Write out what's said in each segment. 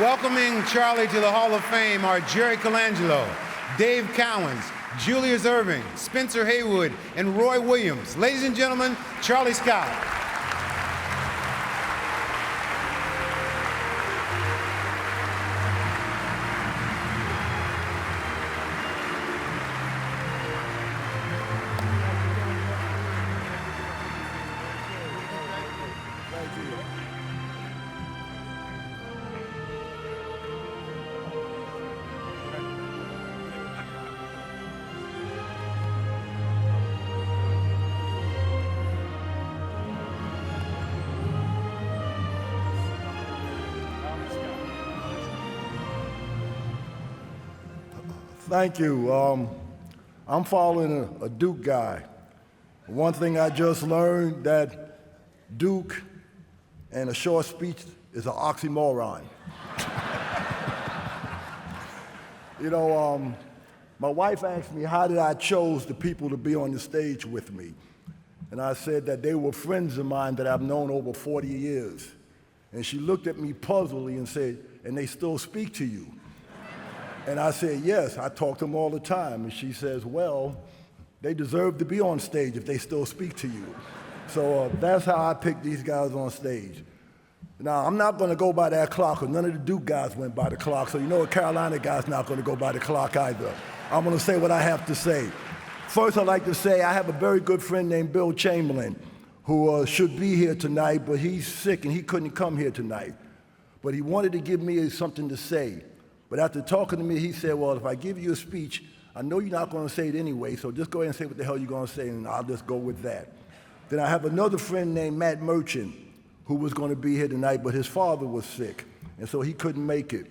Welcoming Charlie to the Hall of Fame are Jerry Colangelo, Dave Cowens, Julius Irving, Spencer Haywood, and Roy Williams. Ladies and gentlemen, Charlie Scott. Thank you. I'm following a Duke guy. One thing I just learned that Duke and a short speech is an oxymoron. You know, my wife asked me how did I chose the people to be on the stage with me. And I said that they were friends of mine that I've known over 40 years. And she looked at me puzzledly and said, and they still speak to you? And I said, yes, I talk to them all the time. And she says, well, they deserve to be on stage if they still speak to you. So that's how I picked these guys on stage. Now, I'm not going to go by that clock, because none of the Duke guys went by the clock, so you know a Carolina guy's not going to go by the clock either. I'm going to say what I have to say. First, I'd like to say I have a very good friend named Bill Chamberlain, who should be here tonight, but he's sick and he couldn't come here tonight. But he wanted to give me something to say. But after talking to me, he said, well, if I give you a speech, I know you're not going to say it anyway, so just go ahead and say what the hell you're going to say, and I'll just go with that. Then I have another friend named Matt Merchant, who was going to be here tonight, but his father was sick, and so he couldn't make it.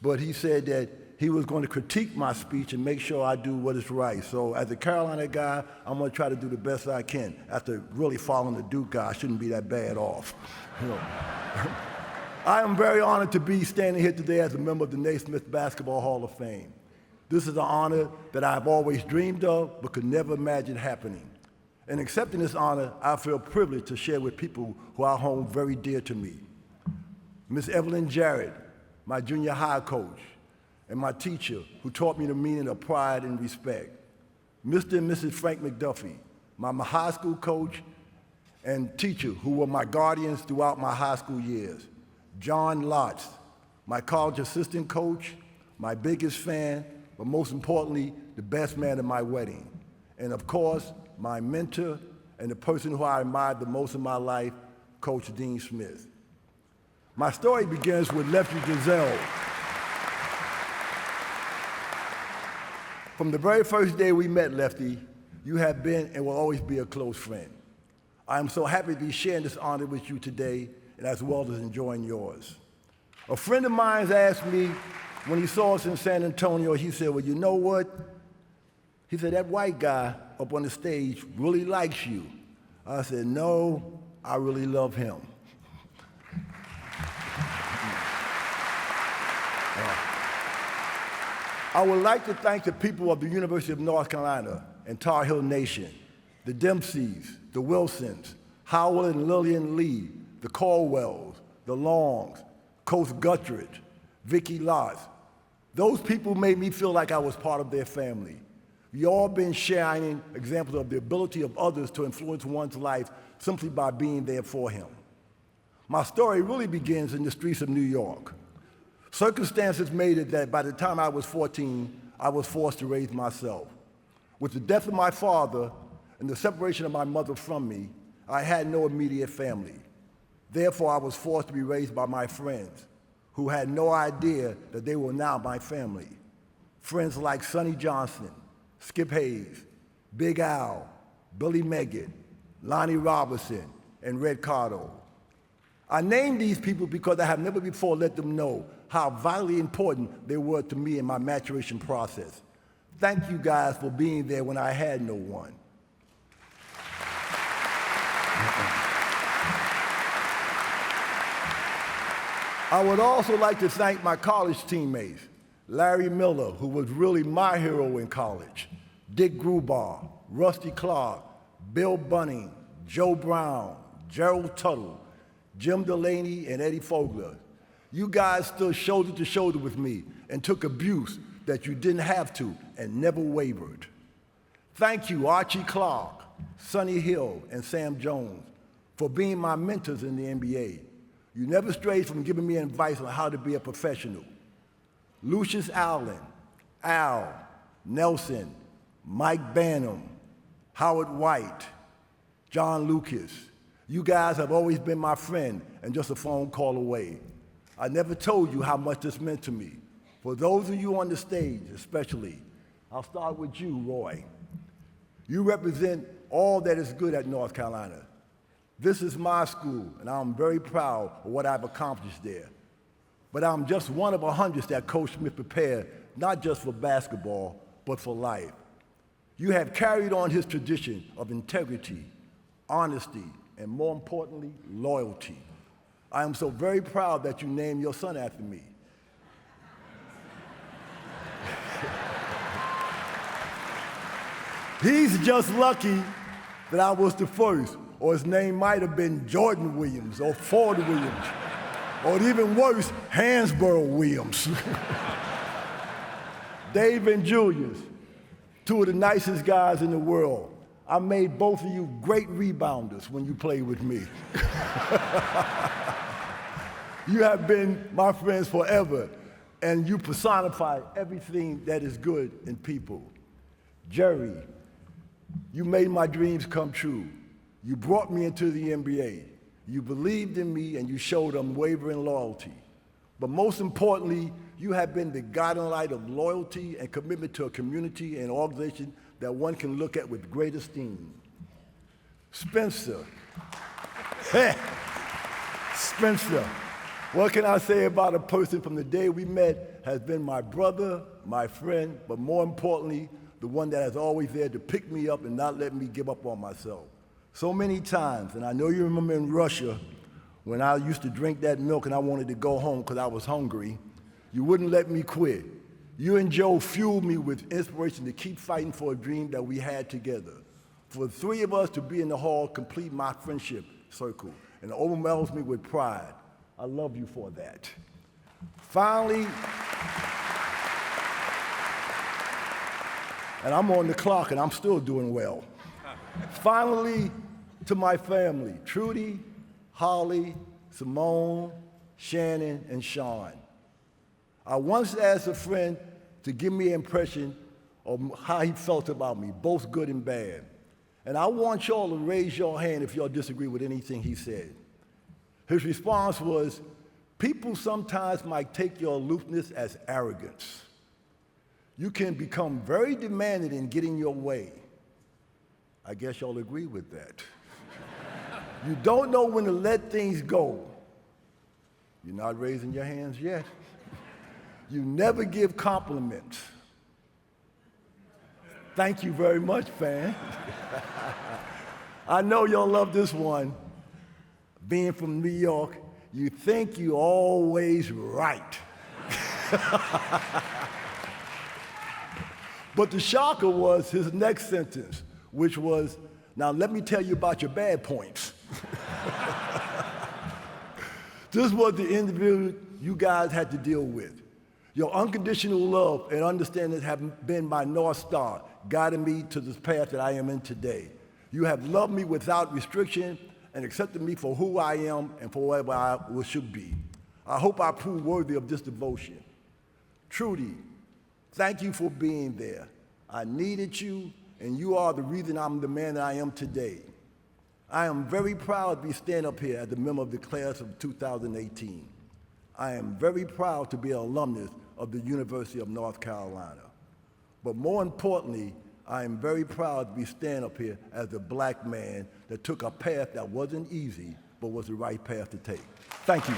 But he said that he was going to critique my speech and make sure I do what is right. So as a Carolina guy, I'm going to try to do the best I can. After really following the Duke guy, I shouldn't be that bad off. You know. I am very honored to be standing here today as a member of the Naismith Basketball Hall of Fame. This is an honor that I've always dreamed of but could never imagine happening. In accepting this honor, I feel privileged to share with people who I hold very dear to me. Miss Evelyn Jarrett, my junior high coach, and my teacher who taught me the meaning of pride and respect. Mr. and Mrs. Frank McDuffie, my high school coach and teacher who were my guardians throughout my high school years. John Lotz, my college assistant coach, my biggest fan, but most importantly, the best man at my wedding. And of course, my mentor and the person who I admired the most in my life, Coach Dean Smith. My story begins with Lefty Driesell. From the very first day we met, Lefty, you have been and will always be a close friend. I am so happy to be sharing this honor with you today, and as well as enjoying yours. A friend of mine asked me when he saw us in San Antonio, he said, well, you know what? He said, that white guy up on the stage really likes you. I said, no, I really love him. I would like to thank the people of the University of North Carolina and Tar Heel Nation, the Dempseys, the Wilsons, Howard and Lillian Lee, the Caldwells, the Longs, Coach Guttridge, Vicki Lotz. Those people made me feel like I was part of their family. We all been shining examples of the ability of others to influence one's life simply by being there for him. My story really begins in the streets of New York. Circumstances made it that by the time I was 14, I was forced to raise myself. With the death of my father and the separation of my mother from me, I had no immediate family. Therefore, I was forced to be raised by my friends, who had no idea that they were now my family. Friends like Sonny Johnson, Skip Hayes, Big Al, Billy Meggett, Lonnie Robertson, and Red Cardo. I named these people because I have never before let them know how vitally important they were to me in my maturation process. Thank you guys for being there when I had no one. I would also like to thank my college teammates, Larry Miller, who was really my hero in college, Dick Grubar, Rusty Clark, Bill Bunning, Joe Brown, Gerald Tuttle, Jim Delaney, and Eddie Fogler. You guys stood shoulder to shoulder with me and took abuse that you didn't have to and never wavered. Thank you, Archie Clark, Sonny Hill, and Sam Jones, for being my mentors in the NBA. You never strayed from giving me advice on how to be a professional. Lucius Allen, Al, Nelson, Mike Bannum, Howard White, John Lucas. You guys have always been my friend and just a phone call away. I never told you how much this meant to me. For those of you on the stage, especially, I'll start with you, Roy. You represent all that is good at North Carolina. This is my school, and I'm very proud of what I've accomplished there. But I'm just one of hundreds that Coach Smith prepared, not just for basketball, but for life. You have carried on his tradition of integrity, honesty, and more importantly, loyalty. I am so very proud that you named your son after me. He's just lucky that I was the first, or his name might have been Jordan Williams or Ford Williams, or even worse, Hansborough Williams. Dave and Julius, two of the nicest guys in the world. I made both of you great rebounders when you played with me. You have been my friends forever, and you personify everything that is good in people. Jerry, you made my dreams come true. You brought me into the NBA. You believed in me, and you showed unwavering loyalty. But most importantly, you have been the guiding light of loyalty and commitment to a community and organization that one can look at with great esteem. Spencer. Spencer. What can I say about a person from the day we met has been my brother, my friend, but more importantly, the one that has always there to pick me up and not let me give up on myself. So many times, and I know you remember in Russia, when I used to drink that milk and I wanted to go home because I was hungry, you wouldn't let me quit. You and Joe fueled me with inspiration to keep fighting for a dream that we had together. For the three of us to be in the hall complete my friendship circle and overwhelms me with pride. I love you for that. Finally, and I'm on the clock and I'm still doing well. Finally, to my family, Trudy, Holly, Simone, Shannon, and Sean. I once asked a friend to give me an impression of how he felt about me, both good and bad. And I want y'all to raise your hand if y'all disagree with anything he said. His response was, people sometimes might take your aloofness as arrogance. You can become very demanding in getting your way. I guess y'all agree with that. You don't know when to let things go. You're not raising your hands yet. You never give compliments. Thank you very much, fan. I know y'all love this one. Being from New York, you think you're always right. But the shocker was his next sentence, which was, now let me tell you about your bad points. This was the individual you guys had to deal with. Your unconditional love and understanding have been my North Star, guiding me to this path that I am in today. You have loved me without restriction and accepted me for who I am and for whatever I should be. I hope I prove worthy of this devotion. Trudy, thank you for being there. I needed you, and you are the reason I'm the man that I am today. I am very proud to be standing up here as a member of the class of 2018. I am very proud to be an alumnus of the University of North Carolina. But more importantly, I am very proud to be standing up here as a black man that took a path that wasn't easy, but was the right path to take. Thank you.